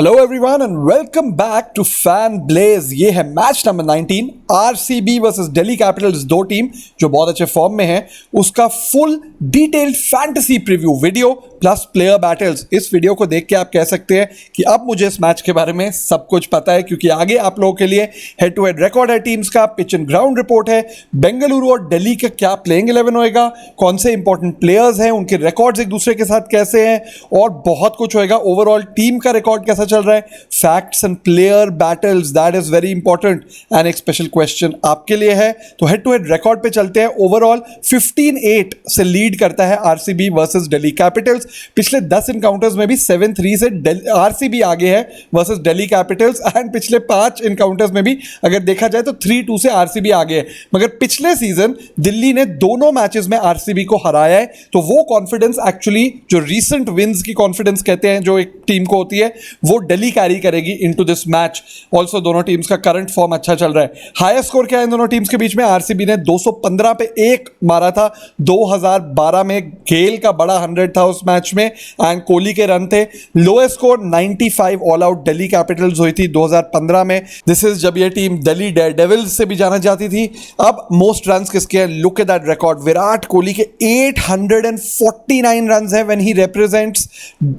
Hello everyone and welcome back to Fan Blaze. ये है match number 19 RCB versus Delhi Capitals, दो team जो बहुत अच्छे फॉर्म में है, उसका full detailed fantasy preview video plus player battles. इस वीडियो को देख के आप कह सकते हैं कि अब मुझे इस मैच के बारे में सब कुछ पता है, क्योंकि आगे आप लोगों के लिए हेड टू हेड रिकॉर्ड है टीम्स का, पिच एंड ग्राउंड रिपोर्ट है, बेंगलुरु और दिल्ली का क्या प्लेइंग 11 होएगा, कौन से इंपॉर्टेंट प्लेयर्स हैं, उनके रिकॉर्ड्स एक दूसरे के साथ कैसे हैं, और बहुत कुछ होएगा। ओवरऑल टीम का रिकॉर्ड कैसा चल रहा है, facts and player battles, that is very important. And एक स्पेशल क्वेश्चन आपके लिए है, तो हेड टू हेड रिकॉर्ड पे चलते हैं। ओवरऑल 15-8 से लीड करता है आरसीबी वर्सेस दिल्ली कैपिटल्स। पिछले 10 इनकाउंटर्स में भी 7-3 से आरसीबी आगे है वर्सेस दिल्ली कैपिटल्स, एंड पिछले 5 इनकाउंटर्स में भी अगर देखा जाए तो 3-2 से आरसीबी आगे है। मगर पिछले सीजन दिल्ली ने दोनों मैचेस में आरसीबी को हराया है, तो वो कॉन्फिडेंस एक्चुअली जो रीसेंट विन्स की कॉन्फिडेंस कहते हैं जो एक टीम को होती है, वो दिल्ली कैरी करेगी इनटू दिस मैच। ऑल्सो दोनों टीम्स का करंट फॉर्म अच्छा चल रहा है। हाईएस्ट स्कोर क्या है इन दोनों टीम्स के बीच में? आरसीबी ने 215 पे 1 मारा था 2012 में, गेल का बड़ा 100 था उस मैच में, एंड कोहली के रन थे। Lowest score 95 all out Delhi Capitals हुई थी 2015 में। दिस इज जब ये टीम दिल्ली डेयरडेविल्स से भी जाना जाती थी। अब मोस्ट रन्स किसके हैं? Look at that record. Virat Kohli के 849 रन्स हैं when he represents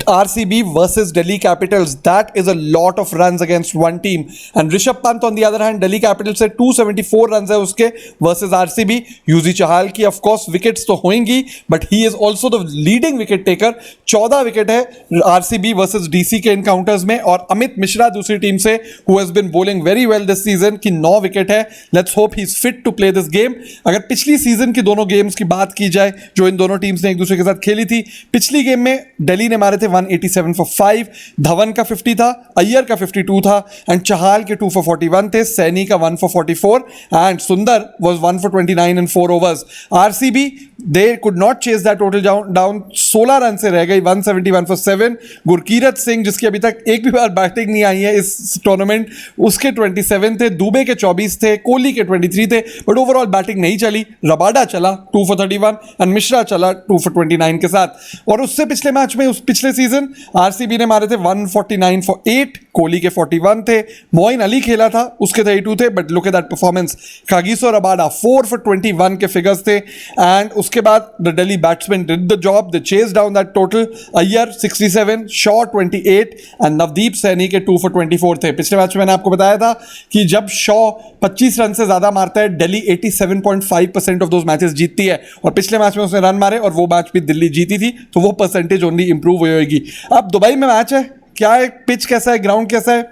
RCB versus Delhi Capitals. That is a lot of runs against one team. And Rishabh Pant on the other hand Delhi Capitals से 274 रन्स है उसके वर्सेस आरसीबी। यूजी चहाल की of course wickets तो होंगी, but he is also the leading wicket taker. 14 wicket है RCB versus DC के encounters में, और अमित मिश्रा दूसरी टीम से who has been bowling very well this season की 9 विकेट है। Let's hope he is fit to play this game. अगर पिछली सीजन की दोनों गेम्स की बात की जाए जो इन दोनों टीम्स ने एक दूसरे के साथ खेली थी, पिछली गेम में दिल्ली ने मारे थे 187 फॉर 5, धवन का 50 था, अय्यर का 52 था, एंड चहाल के 2 फॉर 41 थे, सैनी का 1 फॉर 44, एंड सुंदर was 1 for 29 in 4 overs. RCB they could not chase that total down, 16 run से रह गई, 171 फॉर 7। गुरकीरत सिंह जिसकी अभी तक एक भी बार बैटिंग नहीं आई है इस टूर्नामेंट, उसके 27 थे, दुबे के 24 थे, कोहली के 23 थे, बट ओवरऑल बैटिंग नहीं चली। रबाडा चला 2 फॉर 31 एंड मिश्रा चला 2 फॉर 29 के साथ। और उससे पिछले मैच में, उस पिछले सीजन आरसीबी ने मारे थे 149 फॉर 8, कोहली के 41 थे, मोइन अली खेला था उसके 32 थे, but look at that performance. Kagiso Rabada 4 for 21 के फिगर्स थे, एंड उसके बाद the Delhi batsman did the job, they chase down that total. Iyer 67, Shaw 28 and Navdeep Saini के 2 फॉर 24 थे। पिछले मैच में मैंने आपको बताया था कि जब शॉ 25 रन से ज्यादा मारता है, दिल्ली 87.5% ऑफ दोज मैचेस जीतती है, और पिछले मैच में उसने रन मारे और वो मैच भी दिल्ली जीती थी, तो वो परसेंटेज ओनली इंप्रूव हुई होगी। अब दुबई में मैच है, क्या है, पिच कैसा है, ग्राउंड कैसा है,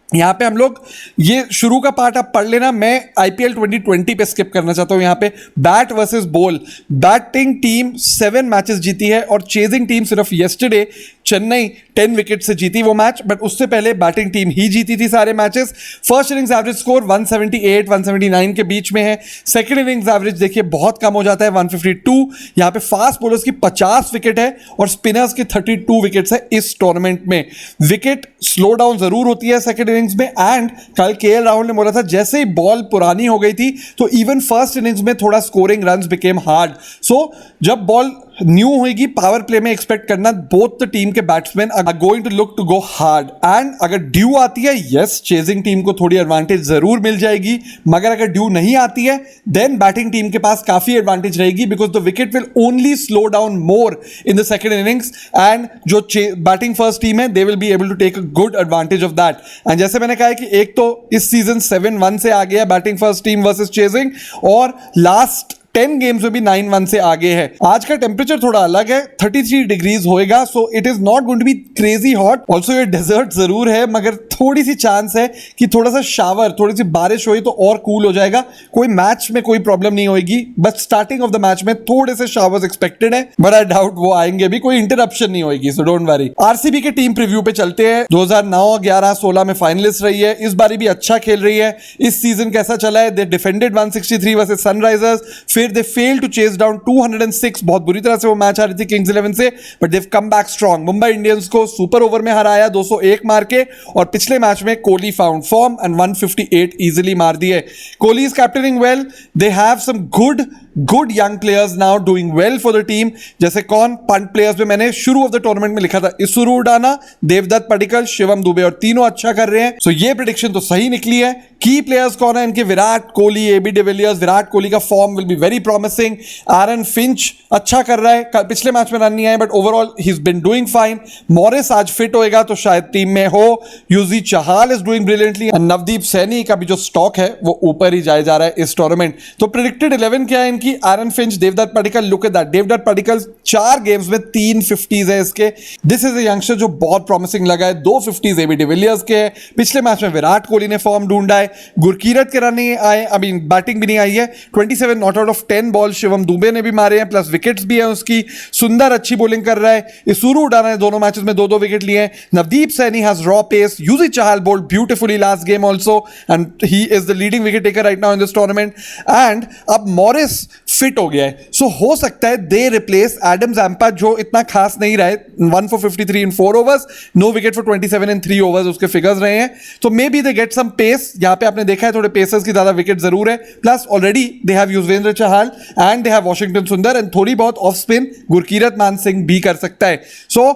यहाँ पे हम लोग ये शुरू का पार्ट आप पढ़ लेना। मैं आईपीएल 2020 पे स्किप करना चाहता हूँ। यहाँ पे bat versus ball, batting team 7 matches जीती है और चेजिंग टीम सिर्फ येस्टरडे चेन्नई 10 विकेट से जीती वो मैच, बट उससे पहले बैटिंग टीम ही जीती थी सारे matches. First innings average score 178-179 के बीच में है। सेकंड इनिंग्स एवरेज देखिए बहुत कम हो जाता है, 152। यहाँ पे फास्ट बॉलर्स की 50 विकेट है और स्पिनर्स की 32 विकेट्स है इस टूर्नामेंट में। विकेट स्लो डाउन जरूर होती है सेकंड इनिंग्स में, एंड कल केएल राहुल ने बोला था जैसे ही बॉल पुरानी हो गई थी तो इवन फर्स्ट इनिंग्स में थोड़ा scoring runs became hard. So जब बॉल न्यू होगी पावर प्ले में एक्सपेक्ट करना बोथ द टीम के batsman are going to look to go hard. And अगर ड्यू आती है, यस चेजिंग टीम को थोड़ी एडवांटेज जरूर मिल जाएगी, मगर अगर ड्यू नहीं आती है देन बैटिंग टीम के पास काफी एडवांटेज रहेगी, because the wicket will only slow down more in the second innings, and जो बैटिंग फर्स्ट टीम है they will be able to take a good advantage of that. And जैसे मैंने कहा है कि एक तो इस सीजन 7-1 से आगे है batting first team versus chasing, और लास्ट 10 गेम्स में भी 9-1 से आगे है। आज का टेम्परेचर थोड़ा अलग है, 33 डिग्रीज होएगा, so it is not going to be crazy hot. Also ये डेजर्ट जरूर है, मगर थोड़ी सी चांस है कि थोड़ा सा शावर, थोड़ी सी बारिश हुई तो और कूल हो जाएगा। कोई मैच में कोई प्रॉब्लम नहीं होगी, बस स्टार्टिंग ऑफ द मैच में थोड़े से शावर्स एक्सपेक्टेड है, बट आई डाउट वो आएंगे भी, कोई इंटरप्शन नहीं होगी, सो डोंट वरी। आरसीबी के टीम प्रीव्यू पे चलते हैं। 2009, 11, 16 में फाइनलिस्ट रही है, इस बारी भी अच्छा खेल रही है। इस सीजन कैसा चला है? दे डिफेंडेड 163 वर्सेस सनराइजर्स, फिर they failed to chase down 206, बहुत बुरी तरह से वो मैच हारी थी किंग्स 11 से, but they come back strong. Mumbai Indians को सुपर ओवर में हराया 201 मार के, और पिछले मैच में Kohli found form and 158 easily मार दिए। Kohli is captaining well, they have some good good young players now doing well for the team. जैसे कौन? पंट प्लेयर्स में मैंने शुरू ऑफ द टूर्नामेंट में लिखा था इसुरु उडाना, देवदत्त पडिक्कल, शिवम दुबे, और तीनों अच्छा कर रहे हैं। सो ये प्रेडिक्शन तो सही निकली है। की प्लेयर्स कौन है इनके? Virat Kohli, AB de Villiers. विराट कोहली का form will be very promising. Aaron Finch अच्छा कर रहा है, पिछले मैच में रन नहीं आए but overall he is been doing fine. Morris आज फिट होएगा तो शायद टीम में हो। Yuzi Chahal is doing brilliantly. Navdeep Saini का भी जो स्टॉक है वो ऊपर ही जाए जा रहा है इस टूर्नामेंट। तो प्रेडिक्टेड 11 क्या है इनकी? Aaron Finch, Devdutt Padikkal. Look at that, Devdutt Padikkal 4 games में 3 50s है इसके। दिस इज अ यंगस्टर जो बहुत प्रॉमिसिंग लगा है। 2 50s एबी डिविलियर्स के है। पिछले मैच में विराट कोहली ने फॉर्म ढूंढा है। गुरकीरत के रन नहीं आए, अभी बैटिंग भी नहीं आई है। 27 not out of 10 ball Shivam Dubey ने भी मारे हैं, प्लस विकेट्स भी है उसकी। सुंदर अच्छी बॉलिंग कर रहा है। इसुरु उडाना ने दोनों मैचेस में 2-2 विकेट लिए हैं। Navdeep Saini has raw pace. Yuzi Chahal bowled beautifully last game also and he is the leading wicket taker right now in this tournament and अब मॉरिस फिट हो गया है। सो हो सकता है दे रिप्लेस एडम जैम्पा जो इतना खास नहीं रहे। 1 for 53 in 4 overs, no wicket for 27 in 3 overs उसके फिगर्स रहे हैं। तो maybe they get some pace. यहां पे आपने देखा है थोड़े पेसर्स की ज्यादा विकेट जरूर है। Plus already they have Yuzvendra Chahal and they have Washington सुंदर एंड थोड़ी बहुत ऑफ स्पिन गुरकीरत मान सिंह भी कर सकता है। सो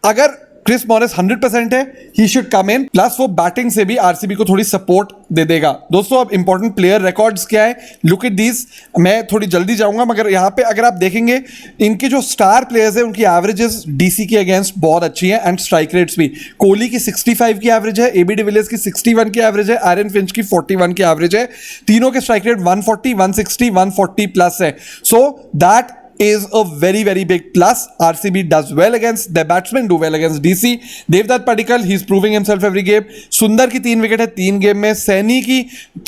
अगर क्रिस मॉरिस 100% है, he should come in. Plus वो बैटिंग से भी आरसीबी को थोड़ी सपोर्ट दे देगा। दोस्तों अब इंपॉर्टेंट प्लेयर रिकॉर्ड्स क्या है, लुक एट दीज। मैं थोड़ी जल्दी जाऊंगा मगर यहां पे अगर आप देखेंगे इनके जो स्टार प्लेयर्स हैं उनकी एवरेजेस डीसी के अगेंस्ट बहुत अच्छी है एंड स्ट्राइक रेट्स भी। कोहली की 65 की एवरेज है, एबी डिविलियर्स की 61 की एवरेज है, एरन फिंच की 41 की एवरेज है। तीनों के स्ट्राइक रेट 140, 160, 140 प्लस है। So that is a very very big plus. RCB does well against their batsmen, do well against DC. Devdutt Padikkal, he's proving himself every game. सुंदर की 3 wicket है 3 game में, सैनी की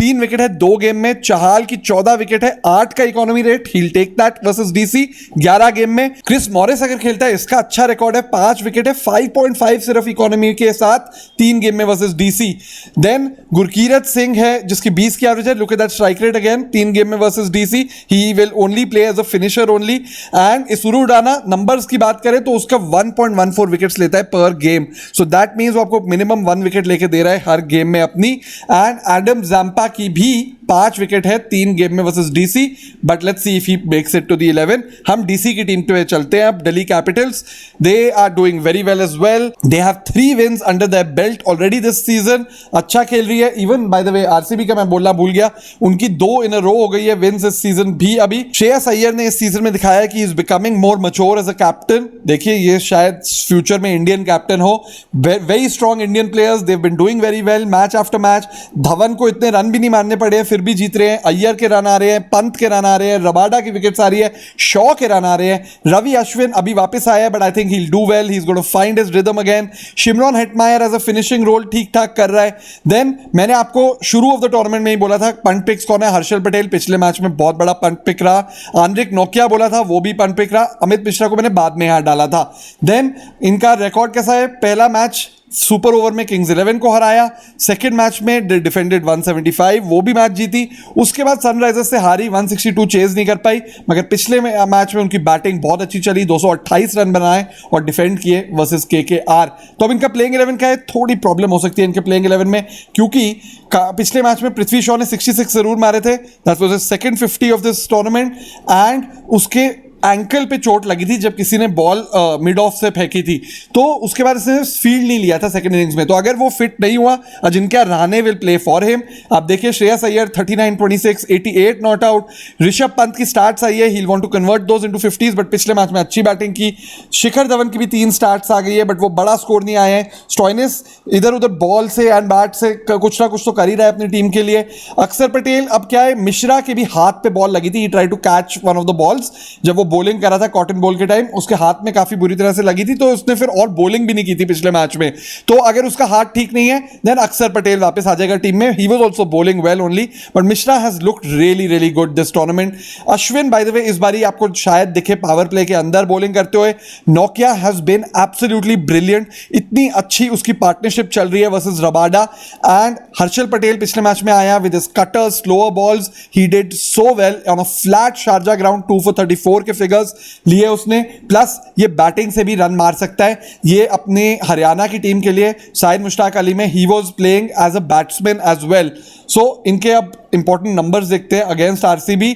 3 wicket है 2 game में, चहाल की 14 wicket है 8 का economy rate, he'll take that versus DC 11 game में। क्रिस मॉरिस अगर खेलता है इसका अच्छा रिकॉर्ड है, 5 विकेट है 5.5 सिर्फ इकोनॉमी के साथ 3 गेम में versus DC। Then Gurkeerat Singh है जिसकी 20 की एवरेज है, look at that strike rate again 3 game में versus DC। he will only play as a finisher only। And Isuru Udana numbers की बात करें तो उसका 1.14 विकेट्स लेता है पर गेम। सो दैट मींस वो आपको मिनिमम 1 विकेट लेके दे रहा है हर गेम में अपनी। एंड एडम जैम्पा की भी 5 विकेट है 3 गेम में versus DC. But let's see if he makes it to the 11। हम डीसी की टीम पे चलते हैं अब। Delhi Capitals, they are doing very well as well. They have 3 wins under their belt already this season. अच्छा खेल रही है। Even by the way RCB का मैं बोलना भूल गया, उनकी 2 इन अ रो हो गई है विंस इस सीजन भी। अभी श्रेयस अय्यर ने इस सीजन में दिखाया है कि is becoming more mature as a captain. देखिए ये शायद फ्यूचर में इंडियन कैप्टन हो। Very strong Indian players, they have been doing very well match after match. Dhawan को इतने रन भी नहीं मारने पड़े हैं फिर भी जीत रहे हैं। अय्यर के रन आ रहे हैं, पंत के रन आ रहे हैं, रबाडा की विकेट्स आ रही है, शॉ के रन आ रहे हैं। रवि अश्विन अभी वापस आया है but I think he will do well, he is going to find his rhythm again. Shimron Hetmyer as a finishing role ठीक ठाक कर रहा है। देन मैंने आपको शुरू ऑफ द टूर्नामेंट में ही बोला था पंट पिक्स कौन है, हर्षल पटेल पिछले मैच में बहुत बड़ा पंट पिक रहा। आंद्रिक नोकिया बोला था वो भी पंट पिक रहा। अमित मिश्रा को मैंने बाद में यहां डाला था। देन इनका रिकॉर्ड कैसा है, पहला मैच सुपर ओवर में किंग्स 11 को हराया, सेकंड मैच में डिफेंडेड 175 वो भी मैच जीती। उसके बाद सनराइजर्स से हारी, 162 चेज नहीं कर पाई। मगर पिछले मैच में उनकी बैटिंग बहुत अच्छी चली, 228 रन बनाए और डिफेंड किए वर्सेस केकेआर। तो अब इनका प्लेइंग 11 का है, थोड़ी प्रॉब्लम हो सकती है इनके प्लेइंग 11 में क्योंकि पिछले मैच में पृथ्वी शॉ ने 66 जरूर मारे थे। That was the second 50 of this tournament and उसके एंकल पे चोट लगी थी जब किसी ने बॉल मिड ऑफ से फेंकी थी, तो उसके बाद इसने फील्ड नहीं लिया था सेकंड इनिंग्स में। तो अगर वो फिट नहीं हुआ, Ajinkya Rahane will play for him. आप देखिए श्रेयस अय्यर 39-26, 88 नॉट आउट। ऋषभ पंत की स्टार्ट्स आई है, he want to convert those into 50s but पिछले मैच में अच्छी बैटिंग की। शिखर धवन की भी 3 स्टार्ट्स आ गई है बट वो बड़ा स्कोर नहीं आए हैं। स्टॉइनिस इधर उधर बॉल से एंड बैट से कुछ ना कुछ तो कर ही रहा है अपनी टीम के लिए। अक्षर पटेल, अब क्या है, मिश्रा के भी हाथ पे बॉल लगी थी, he try to catch one of the balls जब वो बॉलिंग कर रहा था कॉटन बॉल के टाइम, उसके हाथ में काफी बुरी तरह से लगी थी तो उसने फिर और बॉलिंग भी नहीं की थी पिछले मैच में। तो अगर उसका हाथ ठीक नहीं है देन अक्षर पटेल वापस आ जाएगा टीम में। He was also bowling well only but Mishra has looked really really good this tournament. Ashwin bye the वे इस बारी आपको शायद दिखे पावर प्ले के अंदर बॉलिंग करते हुए। नोकिया हैज बीन एब्सोल्युटली ब्रिलियंट, इतनी अच्छी उसकी पार्टनरशिप चल रही है versus Rabada. And Harshal Patel पिछले मैच में आया with his cutters, slower balls, he did so well on a flat Sharjah ground. 2 for 34 के फिगर्स लिए उसने, प्लस ये बैटिंग से भी रन मार सकता है। ये अपने हरियाणा की टीम के लिए शाहिद मुश्ताक अली में he was playing as a batsman as well. So इनके अब इंपॉर्टेंट नंबर्स देखते हैं अगेंस्ट आरसीबी।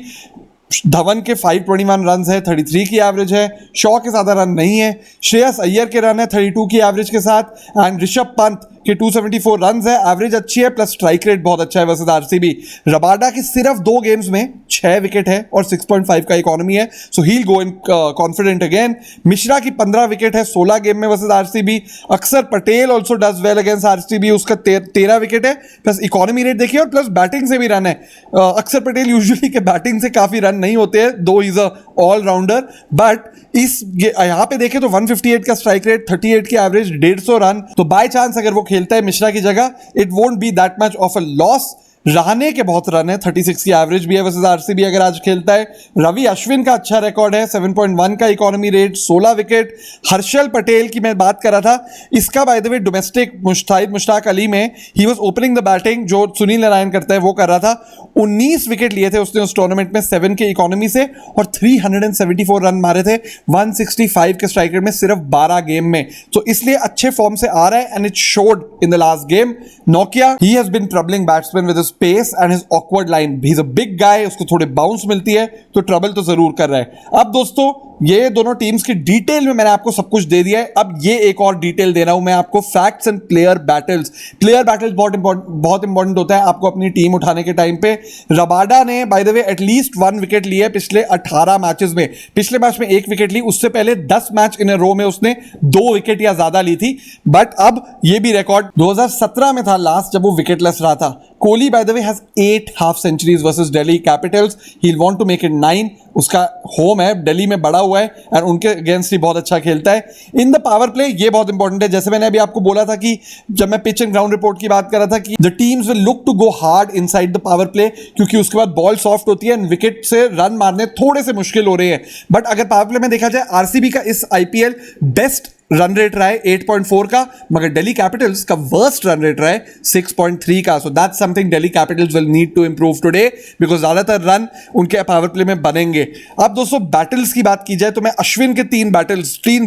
धवन के 521 रन है, 33 की एवरेज है। शॉ के ज्यादा रन नहीं है। श्रेयस अय्यर के रन है 32 की एवरेज के साथ, एंड ऋषभ पंत के 274 रन है, एवरेज अच्छी है, प्लस स्ट्राइक रेट बहुत अच्छा है वर्सेस आरसीबी। रबाडा की सिर्फ 2 गेम्स में 6 विकेट है और 6.5 का इकोनॉमी है, so he will go in confident again. Mishra की 15 विकेट है 16 गेम में वर्सेस आरसीबी। अक्षर Patel also does well against RCB, उसका 13 विकेट है, प्लस इकोनॉमी रेट देखिए और प्लस बैटिंग से भी रन है। अक्षर पटेल यूजुअली के बैटिंग से काफी रन नहीं होते हैं, दो इज अ ऑलराउंडर, बट इस यहां पे देखें तो 158 का स्ट्राइक रेट, 38 की एवरेज, 150 रन, तो बाय चांस अगर वो खेलता है मिश्रा की जगह, it won't be that much of a loss. Rahane के बहुत रन है, 36 की एवरेज भी है वर्सेस आरसीबी अगर आज खेलता है। रवि अश्विन का अच्छा रिकॉर्ड है, 7.1 का economy rate, 16 wicket. Harshal Patel की मैं बात कर रहा था, इसका by the way domestic Mushtaq Ali में he was opening the batting, जो सुनील नारायण करता है वो कर रहा था। 19 विकेट लिए थे उसने उस टूर्नामेंट में 7 के इकोनॉमी से, और 374 रन मारे थे 165 के स्ट्राइक रेट में सिर्फ 12 गेम में, तो इसलिए अच्छे फॉर्म से आ रहा है, and it showed in the last game. नोकिया, he has been troubling batsman with his pace and his awkward line, he is a big guy, उसको थोड़े बाउंस मिलती है तो ट्रबल तो जरूर कर रहा है। अब दोस्तों ये दोनों टीम्स की डिटेल में मैंने आपको सब कुछ दे दिया है, अब ये एक और डिटेल दे रहा हूं मैं आपको, facts and player battles. Player battles बहुत इंपॉर्टेंट होता है आपको अपनी टीम उठाने के टाइम पे। रबाडा ने by the way at least 1 wicket ली है पिछले 18 मैचेस में, पिछले मैच में 1 विकेट ली, उससे पहले 10 मैच इन अ रो में उसने 2 विकेट या ज्यादा ली थी, बट अब ये भी रिकॉर्ड 2017 में था लास्ट जब वो विकेटलेस रहा था। Kohli by the way has 8 half centuries versus Delhi Capitals, he will want to make it 9, उसका होम है, दिल्ली में बड़ा हुआ है और उनके अगेंस्ट ही बहुत अच्छा खेलता है। इन द पावर प्ले ये बहुत इंपॉर्टेंट है, जैसे मैंने अभी आपको बोला था कि जब मैं पिच एंड ग्राउंड रिपोर्ट की बात कर रहा था कि the teams will look to go hard inside the power play, क्योंकि उसके बाद बॉल सॉफ्ट होती है एंड विकेट से रन मारने थोड़े से मुश्किल हो रहे हैं। बट अगर पावर प्ले में देखा जाए, आरसीबी का इस आईपीएल बेस्ट रन रेट रहा है 8.4 का, मगर दिल्ली कैपिटल्स का वर्स्ट रन रेट रहा है 6.3 का, so that's something Delhi Capitals will need to improve today, because ज्यादातर रन उनके पावर प्ले में बनेंगे। अब दोस्तों बैटल्स की बात की जाए तो मैं अश्विन के 3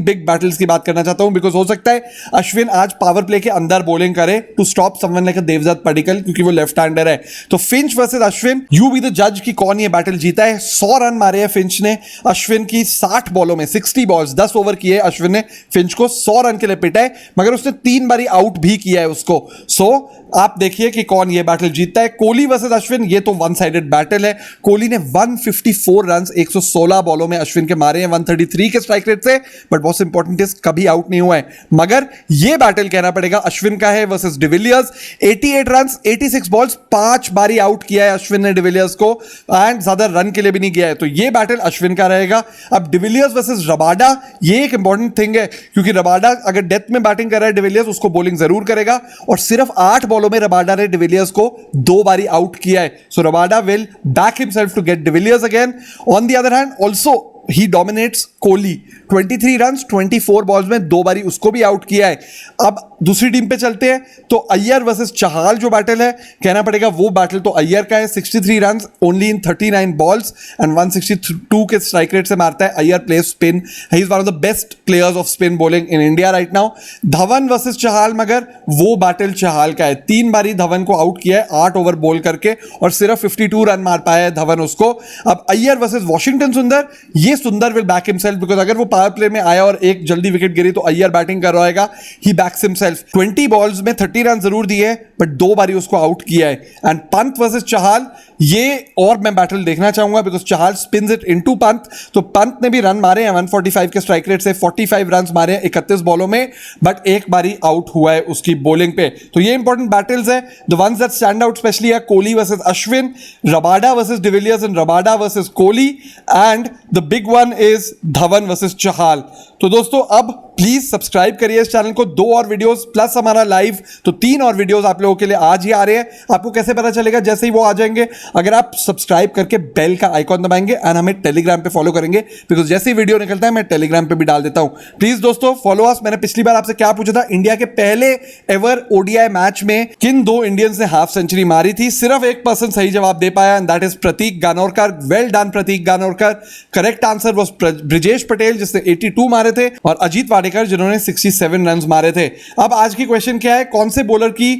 बिग बैटल्स की बात करना चाहता हूं, बिकॉज हो सकता है अश्विन आज पावर प्ले के अंदर बॉलिंग करे to stop someone like Devdutt Padikkal, क्योंकि वो लेफ्ट हैंडर है। तो Finch versus Ashwin, you be the जज कि कौन ये बैटल जीता है। 100 रन मारे हैं फिंच ने, अश्विन की 60 बॉलों में 60 बॉल्स 10 ओवर किए अश्विन ने, फिंच को 100 रन के लिए पिटा है, मगर उसने 3 बारी आउट भी किया है उसको। सो आप देखिए कि कौन ये बैटल जीतता है। कोहली वर्सेस अश्विन, ये तो वन साइडेड बैटल है। कोहली ने 154 रन 116 बॉलों में अश्विन के मारे हैं 133 के स्ट्राइक रेट से, बट बहुत इंपॉर्टेंट इज कभी आउट नहीं हुआ है। मगर ये बैटल कहना पड़ेगा अश्विन का है वर्सेस डिविलियर्स। 88 रन 86 बॉल्स, 5 बारी आउट किया है अश्विन ने डिविलियर्स को, एंड ज्यादा रन के लिए भी नहीं गया है, तो ये बैटल अश्विन का रहेगा। अब डिविलियर्स वर्सेस रबाडा, ये एक इंपॉर्टेंट थिंग है, क्योंकि रबाडा अगर डेथ में बैटिंग कर रहा है डिविलियर्स, उसको बॉलिंग जरूर करेगा, और सिर्फ 8 बॉलों में रबाडा ने डिविलियर्स को 2 बारी आउट किया है। So Rabada will back himself to get de Villiers again. On the other hand also he dominates Kohli, 23 run 24 balls में 2 बारी उसको भी आउट किया है। अब दूसरी टीम पे चलते हैं, तो अय्यर वर्सेस चहाल जो बैटल है, कहना पड़ेगा वो बैटल तो अय्यर का है। 63 run only in 39 balls and 162 के स्ट्राइक रेट से मारता है। Iyer plays spin, he is one of the best players of spin bowling in India right now. Dhawan versus Chahal, मगर वो बैटल चहाल का है, 3 बारी धवन को आउट किया है 8 ओवर बॉल करके, और सिर्फ 52 रन मार पाया है धवन उसको। अब अय्यर वर्सेस वॉशिंगटन सुंदर, ये सुंदर विल बैक हिमसेल्फ, बिकॉज अगर वो पावर प्ले में आया और एक जल्दी विकेट गिरी तो अय्यर बैटिंग कर रहेगा, ही बैक्स हिमसेल्फ। 20 बॉल्स में 30 रन जरूर दिए, बट 2 बारी उसको आउट किया है। एंड पंत वर्सेस चहाल, ये और मैं बैटल देखना चाहूंगा, because Chahal spins it into Pant, तो पंत ने भी रन मारे हैं 145 के स्ट्राइक रेट से, 45 रन मारे हैं 31 बॉलों में, बट एक बारी आउट हुआ है उसकी बॉलिंग पे। तो ये इंपॉर्टेंट बैटल्स है, the ones that stand out specially है Kohli versus Ashwin, Rabada versus de Villiers and Rabada versus Kohli, and the big one is Dhawan versus Chahal. तो दोस्तों अब प्लीज सब्सक्राइब करिए इस चैनल को, 2 और वीडियोस प्लस हमारा लाइव, तो 3 और वीडियोस आप लोगों के लिए आज ही आ रहे हैं। आपको कैसे पता चलेगा? जैसे ही वो आ जाएंगे, अगर आप सब्सक्राइब करके बेल का आइकॉन दबाएंगे एंड हमें टेलीग्राम पे फॉलो करेंगे, बिकॉज जैसे ही वीडियो निकलता है मैं टेलीग्राम पे भी डाल देता हूं। प्लीज दोस्तों फॉलो अस। मैंने पिछली बार आपसे क्या पूछा था, इंडिया के पहले एवर ओडीआई मैच में किन 2 इंडियंस ने हाफ सेंचुरी मारी थी? सिर्फ एक पर्सन सही जवाब दे पाया, and that is Prateek Ganorkar. Well done Prateek Ganorkar. Correct answer was Brijesh Patel, जिसने 82 मारे थे, और अजीत वाडेकर, जिन्होंने 67 रन मारे थे। अब आज की क्वेश्चन क्या है, कौन से बॉलर की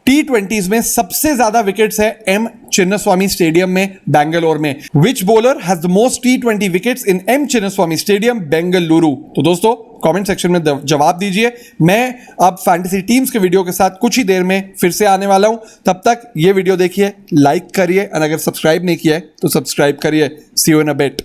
T20s में सबसे ज्यादा विकेट्स है एम चिन्नास्वामी स्टेडियम में बेंगलोर में। Which bowler has the most T20 wickets in M Chinnaswamy stadium Bengaluru? तो दोस्तों कमेंट सेक्शन में जवाब दीजिए। मैं अब फैंटेसी टीम्स के वीडियो के साथ कुछ ही देर में फिर से आने वाला हूं। तब तक ये वीडियो देखिए, लाइक करिए और अगर सब्सक्राइब नहीं किया है तो सब्सक्राइब करिए। सी यू इन अ बिट।